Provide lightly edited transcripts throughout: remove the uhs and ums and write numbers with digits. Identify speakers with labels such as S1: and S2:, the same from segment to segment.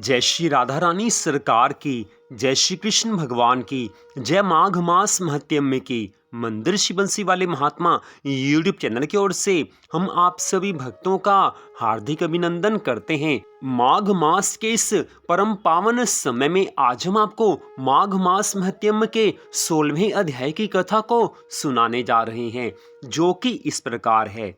S1: जय श्री राधा रानी सरकार की, जय श्री कृष्ण भगवान की, जय माघ मास महत्म्य की। मंदिर श्री बंसी वाले महात्मा यूट्यूब चैनल की ओर से हम आप सभी भक्तों का हार्दिक अभिनंदन करते हैं। माघ मास के इस परम पावन समय में आज हम आपको माघ मास महत्म्य के 16वें अध्याय की कथा को सुनाने जा रहे हैं, जो कि इस प्रकार है।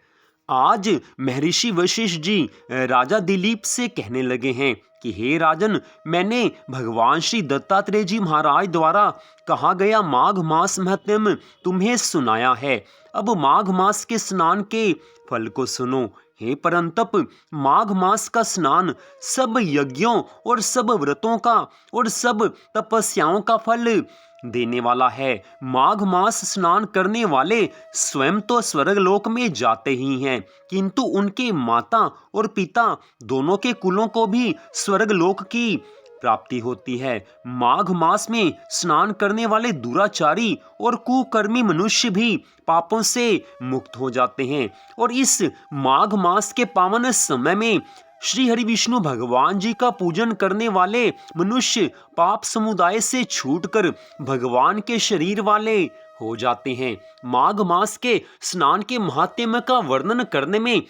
S1: आज महर्षि वशिष्ठ जी राजा दिलीप से कहने लगे हैं कि हे राजन, मैंने भगवान श्री दत्तात्रेय जी महाराज द्वारा कहा गया माघ मास महत्म्य तुम्हें सुनाया है। अब माघ मास के स्नान के फल को सुनो। हे परंतप, माघ मास का स्नान सब यज्ञों और सब व्रतों का और सब तपस्याओं का फल देने वाला है। माघ मास स्नान करने वाले स्वयं तो स्वर्गलोक में जाते ही हैं, किंतु उनके माता और पिता दोनों के कुलों को भी स्वर्गलोक की प्राप्ति होती है। माघ मास में स्नान करने वाले दुराचारी और कुकर्मी मनुष्य भी पापों से मुक्त हो जाते हैं। और इस माघ मास के पावन समय में श्री हरि विष्णु भगवान जी का पूजन करने वाले मनुष्य पाप समुदाय से छूटकर भगवान के शरीर वाले हो जाते हैं। माघ मास के स्नान के महात्म्य का वर्णन करने में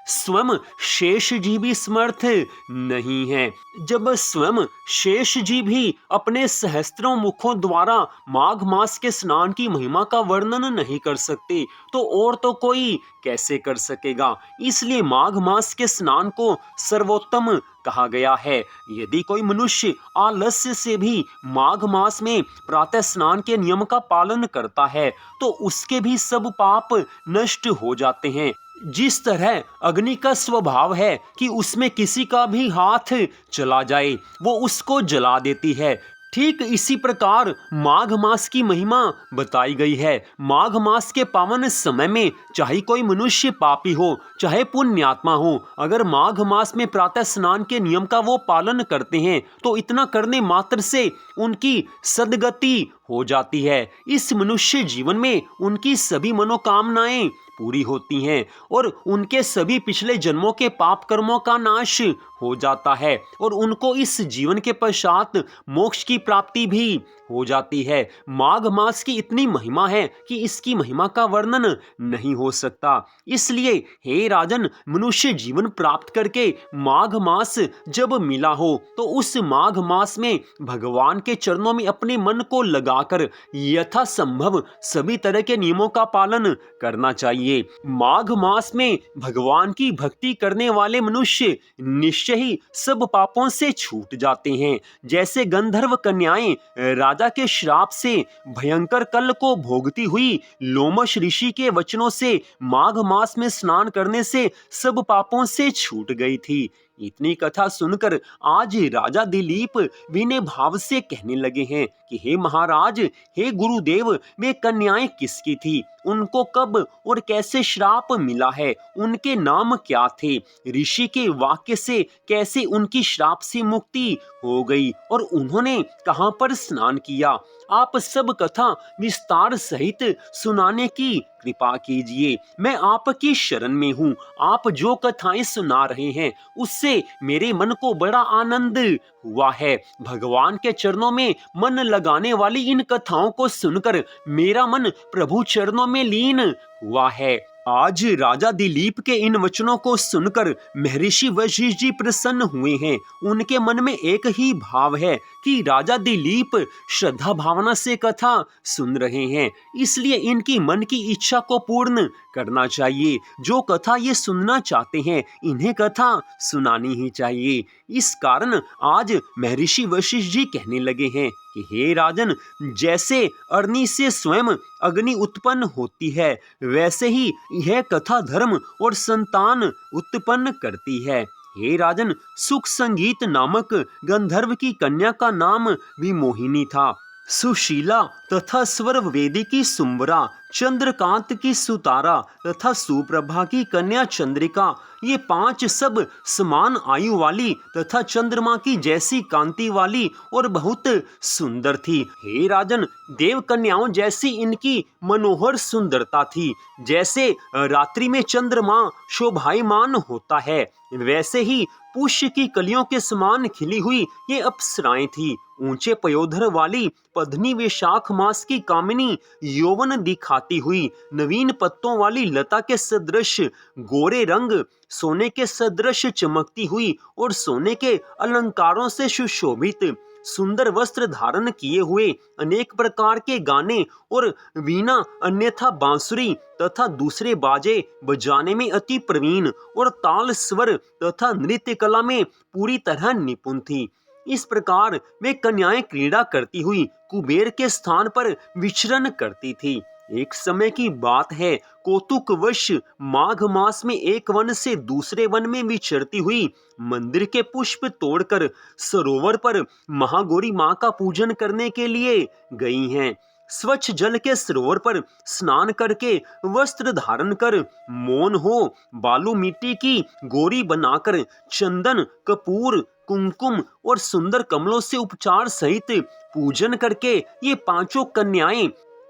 S1: स्वयं शेष जी भी समर्थ नहीं है। जब स्वयं शेष जी भी अपने सहस्त्रों मुखों द्वारा माघ मास के स्नान की महिमा का वर्णन नहीं कर सकते, तो और तो कोई कैसे कर सकेगा। इसलिए माघ मास के स्नान को सर्वोत्तम कहा गया है। यदि कोई मनुष्य आलस्य से भी माघ मास में प्रातः स्नान के नियम का पालन करता है, तो उसके भी सब पाप नष्ट हो जाते हैं। जिस तरह अग्नि का स्वभाव है कि उसमें किसी का भी हाथ चला जाए वो उसको जला देती है, ठीक इसी प्रकार माघ मास की महिमा बताई गई है। माघ मास के पावन समय में चाहे कोई मनुष्य पापी हो चाहे पुण्यात्मा हो, अगर माघ मास में प्रातः स्नान के नियम का वो पालन करते हैं तो इतना करने मात्र से उनकी सद्गति हो जाती है। इस मनुष्य जीवन में उनकी सभी मनोकामनाएं पूरी होती हैं और उनके सभी पिछले जन्मों के पाप कर्मों का नाश हो जाता है और उनको इस जीवन के पश्चात मोक्ष की प्राप्ति भी हो जाती है। माघ मास की इतनी महिमा है कि इसकी महिमा का वर्णन नहीं हो सकता। इसलिए हे राजन, मनुष्य जीवन प्राप्त करके माघ मास जब मिला हो तो उस माघ मास में भगवान के चरणों में अपने मन को लगाकर यथासंभव सभी तरह के नियमों का पालन करना चाहिए। माघ मास में भगवान की भक्ति करने वाले मनुष्य निश्चय ही सब पापों से छूट जाते हैं। जैसे गंधर्व कन्याएं राजा के श्राप से भयंकर कल को भोगती हुई लोमश ऋषि के वचनों से माघ मास में स्नान करने से सब पापों से छूट गई थी। इतनी कथा सुनकर आज राजा दिलीप विनय भाव से कहने लगे हैं कि हे महाराज, हे गुरुदेव, वे कन्याएं किसकी थी, उनको कब और कैसे श्राप मिला है, उनके नाम क्या थे, ऋषि के वाक्य से कैसे उनकी श्राप से मुक्ति हो गई और उन्होंने कहां पर स्नान किया। आप सब कथा विस्तार सहित सुनाने की कृपा कीजिए। मैं आपकी शरण में हूँ। आप जो कथाएं सुना रहे हैं उससे मेरे मन को बड़ा आनंद हुआ है। भगवान के चरणों में मन लगाने वाली इन कथाओं को सुनकर मेरा मन प्रभु चरणों में लीन हुआ है। आज राजा दिलीप के इन वचनों को सुनकर महर्षि वशिष्ठ जी प्रसन्न हुए हैं। उनके मन में एक ही भाव है कि राजा दिलीप श्रद्धा भावना से कथा सुन रहे हैं, इसलिए इनकी मन की इच्छा को पूर्ण करना चाहिए। जो कथा ये सुनना चाहते हैं इन्हें कथा सुनानी ही चाहिए। इस कारण आज महर्षि वशिष्ठ जी कहने लगे हैं कि हे राजन, जैसे अग्नि से स्वयं अग्नि उत्पन्न होती है, वैसे ही यह कथा धर्म और संतान उत्पन्न करती है। हे राजन, सुख संगीत नामक गंधर्व की कन्या का नाम विमोहिनी था। सुशीला तथा स्वर वेदी की सुंबरा, चंद्रकांत की सुतारा तथा सुप्रभा की कन्या चंद्रिका, ये पांच सब समान आयु वाली तथा चंद्रमा की जैसी कांति वाली और बहुत सुंदर थी। हे राजन, देव कन्याओं जैसी इनकी मनोहर सुंदरता थी। जैसे रात्रि में चंद्रमा शोभायमान होता है, वैसे ही पुष्य की कलियों के समान खिली हुई ये अप्सराएं थी। ऊंचे पयोधर वाली पद्मनी वैशाख मास की कामिनी, यौवन दिखाती हुई नवीन पत्तों वाली लता के सदृश गोरे रंग, सोने के सदृश चमकती हुई और सोने के अलंकारों से सुशोभित, सुंदर वस्त्र धारण किए हुए, अनेक प्रकार के गाने और वीणा अन्यथा बांसुरी तथा दूसरे बाजे बजाने में अति प्रवीण और ताल स्वर तथा नृत्य कला में पूरी तरह निपुण थी। इस प्रकार वे कन्याएं क्रीड़ा करती हुई कुबेर के स्थान पर विचरण करती थी। एक समय की बात है, कौतुकवश माघ मास में एक वन से दूसरे वन में विचरती हुई मंदिर के पुष्प तोड़कर सरोवर पर महागौरी माँ का पूजन करने के लिए गई हैं। स्वच्छ जल के सरोवर पर स्नान करके वस्त्र धारण कर, मौन हो बालू मिट्टी की गौरी बनाकर, चंदन कपूर कुमकुम और सुंदर कमलों से उपचार सहित पूजन करके ये पांचों कन्याएं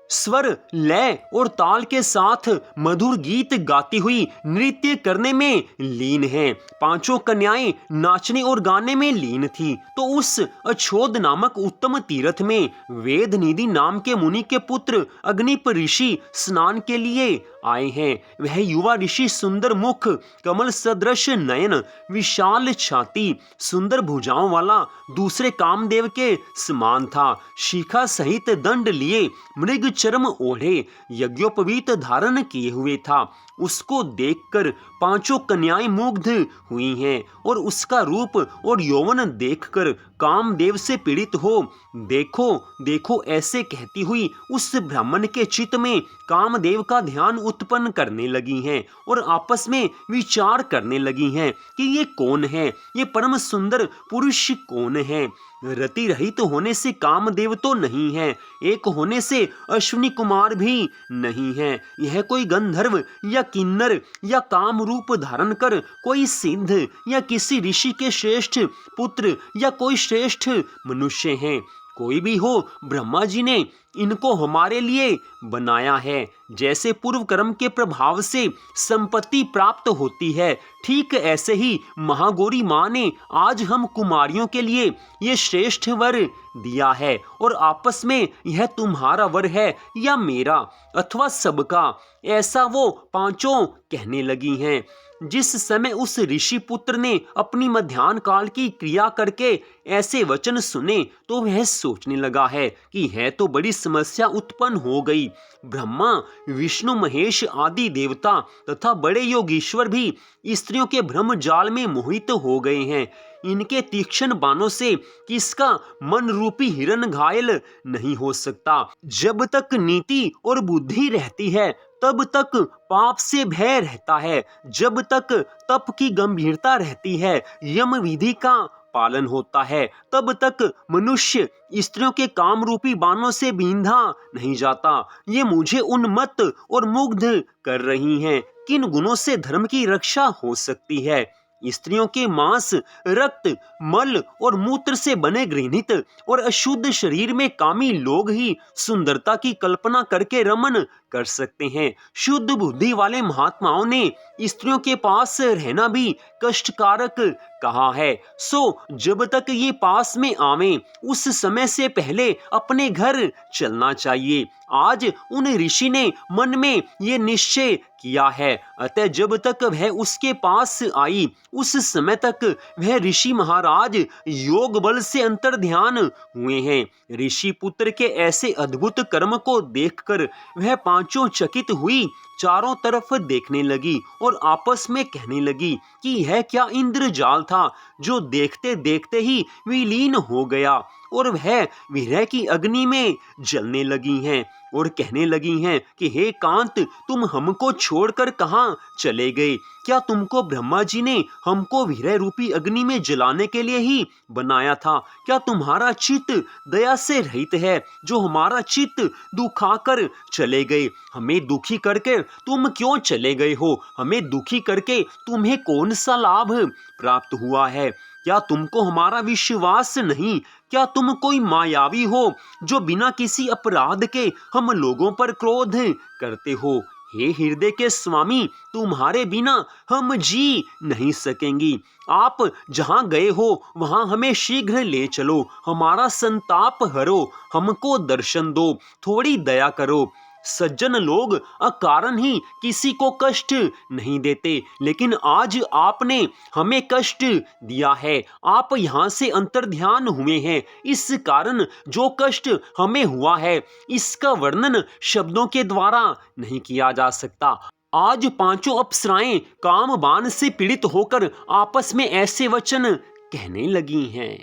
S1: स्वर, लय और ताल के साथ मधुर गीत गाती हुई नृत्य करने में लीन हैं। पांचों कन्याएं नाचने और गाने में लीन थी। तो उस अछोद नामक उत्तम तीर्थ में वेद निधि नाम के मुनि के पुत्र अग्निप ऋषि स्नान के लिए आए हैं। वह युवा ऋषि सुंदर मुख, कमल सदृश नयन, विशाल छाती, सुंदर भुजाओं वाला दूसरे कामदेव के समान था। शिखा सहित दंड लिए, मृग चर्म ओढ़े, यज्ञोपवीत धारण किए हुए था। उसको देखकर पांचों कन्याएं मुग्ध हुई हैं और उसका रूप और यौवन देखकर कामदेव से पीड़ित हो देखो देखो ऐसे कहती हुई उस ब्राह्मण के चित्त में कामदेव का ध्यान उत्पन्न करने लगी हैं और आपस में विचार करने लगी हैं कि ये कौन है, ये परम सुंदर पुरुष कौन है। रति रहित होने से कामदेव तो नहीं है, एक होने से अश्विनी कुमार भी नहीं है। यह कोई गंधर्व या किन्नर या काम रूप धारण कर कोई सिद्ध या किसी ऋषि के श्रेष्ठ पुत्र या कोई श्रेष्ठ मनुष्य है। कोई भी हो, ब्रह्मा जी ने इनको हमारे लिए बनाया है। जैसे पूर्व कर्म के प्रभाव से संपत्ति प्राप्त होती है, ठीक ऐसे ही महागौरी माँ ने आज हम कुमारियों के लिए ये श्रेष्ठ वर दिया है और आपस में यह तुम्हारा वर है या मेरा अथवा सबका, ऐसा वो पांचों कहने लगी हैं। जिस समय उस ऋषि पुत्र ने अपनी मध्याह्न काल की क्रिया करके ऐसे वचन सुने तो वह सोचने लगा है कि है तो बड़ी समस्या उत्पन्न हो गई। ब्रह्मा, विष्णु, महेश आदि देवता तथा बड़े योगीश्वर भी स्त्रियों के भ्रम जाल में मोहित हो गए हैं। इनके तीक्ष्ण बाणों से किसका मन रूपी हिरण घायल नहीं हो सकता। जब तक नीति और बुद्धि रहती है तब तक पाप से भय रहता है, जब तक तप की गंभीरता रहती है, यम विधि का पालन होता है, तब तक मनुष्य स्त्रियों के काम रूपी बाणों से बींधा नहीं जाता। ये मुझे उन्मत्त और मुग्ध कर रही हैं। किन गुणों से धर्म की रक्षा हो सकती है? स्त्रियों के मांस, रक्त, मल और मूत्र से बने घृणित और अशुद्ध शरीर में कामी लोग ही सुंदरता की कल्पना करके रमन कर सकते हैं। शुद्ध बुद्धि वाले महात्माओं ने स्त्रियों के पास रहना भी कष्टकारक कहा है। सो जब तक ये पास में आवे उस समय से पहले अपने घर चलना चाहिए। आज उन ऋषि ने मन में ये निश्चय किया है, अतः जब तक वह उसके पास आई उस समय तक वह ऋषि महाराज योग बल से अंतर्ध्यान हुए हैं। ऋषि पुत्र के ऐसे अद्भुत कर्म को देखकर वह पांचों चकित हुई चारों तरफ देखने लगी और आपस में कहने लगी कि यह क्या इंद्रजाल था जो देखते देखते ही विलीन हो गया और वह विरह की अग्नि में जलने लगी हैं। और कहने लगी हैं कि हे कांत, तुम हमको छोड़कर कहाँ चले गए? क्या तुमको ब्रह्मा जी ने हमको वीर्य रूपी अग्नि में जलाने के लिए ही बनाया था? क्या तुम्हारा चित्त दया से रहित है जो हमारा चित्त दुखाकर चले गए? हमें दुखी करके तुम क्यों चले गए हो? हमें दुखी करके तुम्हें कौन सा लाभ प्राप्त हुआ है? क्या तुमको हमारा विश्वास नहीं? क्या तुम कोई मायावी हो जो बिना किसी अपराध के हम लोगों पर क्रोध करते हो? हे हृदय के स्वामी, तुम्हारे बिना हम जी नहीं सकेंगी। आप जहाँ गए हो वहाँ हमें शीघ्र ले चलो, हमारा संताप हरो, हमको दर्शन दो, थोड़ी दया करो। सज्जन लोग अकारण ही किसी को कष्ट नहीं देते, लेकिन आज आपने हमें कष्ट दिया है। आप यहाँ से अंतर्ध्यान हुए हैं, इस कारण जो कष्ट हमें हुआ है इसका वर्णन शब्दों के द्वारा नहीं किया जा सकता। आज पांचों अप्सराएं काम बाण से पीड़ित होकर आपस में ऐसे वचन कहने लगी हैं।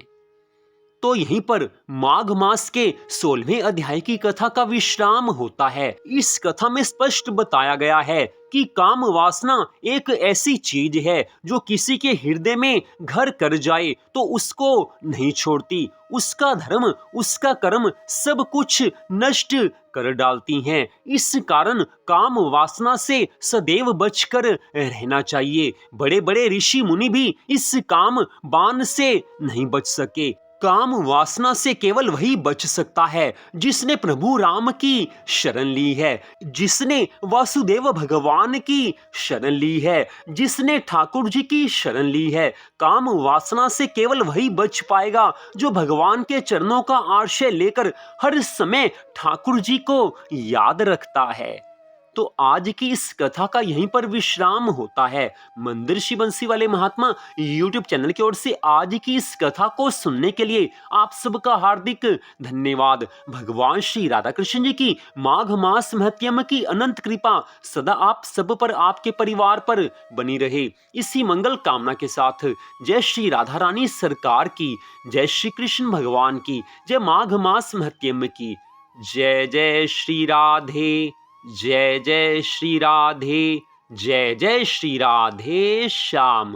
S1: तो यहीं पर माघ मास के 16वें अध्याय की कथा का विश्राम होता है। इस कथा में स्पष्ट बताया गया है कि काम वासना एक ऐसी चीज है जो किसी के हृदय में घर कर जाए तो उसको नहीं छोड़ती। उसका धर्म, उसका कर्म सब कुछ नष्ट कर डालती हैं। इस कारण काम वासना से सदैव बचकर रहना चाहिए। बड़े बड़े ऋषि मुनि भी इस काम बाण से नहीं बच सके। काम वासना से केवल वही बच सकता है जिसने प्रभु राम की शरण ली है, जिसने वासुदेव भगवान की शरण ली है, जिसने ठाकुर जी की शरण ली है। काम वासना से केवल वही बच पाएगा जो भगवान के चरणों का आश्रय लेकर हर समय ठाकुर जी को याद रखता है। तो आज की इस कथा का यहीं पर विश्राम होता है। मंदिर श्री बंसी वाले महात्मा यूट्यूब चैनल की ओर से आज की इस कथा को सुनने के लिए आप सबका हार्दिक धन्यवाद। भगवान श्री राधा कृष्ण जी की माघ मास महत्यम की अनंत कृपा सदा आप सब पर, आपके परिवार पर बनी रहे, इसी मंगल कामना के साथ जय श्री राधा रानी सरकार की, जय श्री कृष्ण भगवान की, जय माघ मास महत्यम की। जय जय श्री राधे, जय जय श्री राधे, जय जय श्री राधे श्याम।